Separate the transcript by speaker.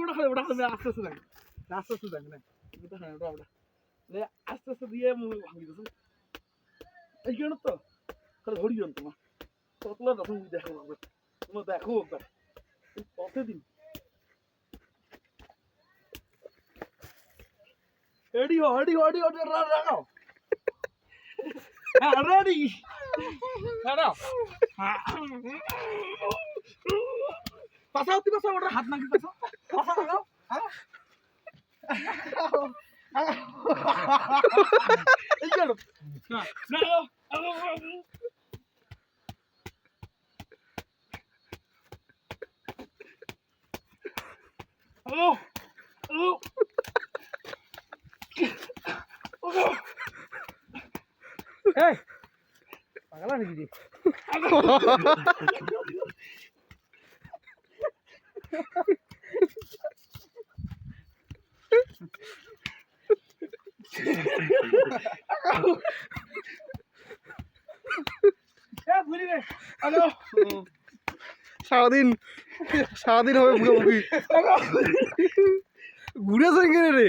Speaker 1: ওটা খালি আস্তে আস্তে দেখ আস্তে আস্তে দেখ না ওটা হ্যাঁ ওটা ওটা আস্তে আস্তে দিয়ে ভাঙি দিয়েছে এই জন্য তো খালি ধরিও তোমার কতলা তখন দেখো তোমরা দেখো একবার প্রতিদিন রেডি হো রাখাও হ্যাঁ রেডি দাঁড়াও পাশাও তুই পাশাও ওটা হাত নাকি পাশাও পাশা লাগাও এই চলো না না হ্যালো হ্যালো এই পাগলা নাকি রে
Speaker 2: সারাদিন হবে মুখোমুখি ঘুরে আসেন কেন রে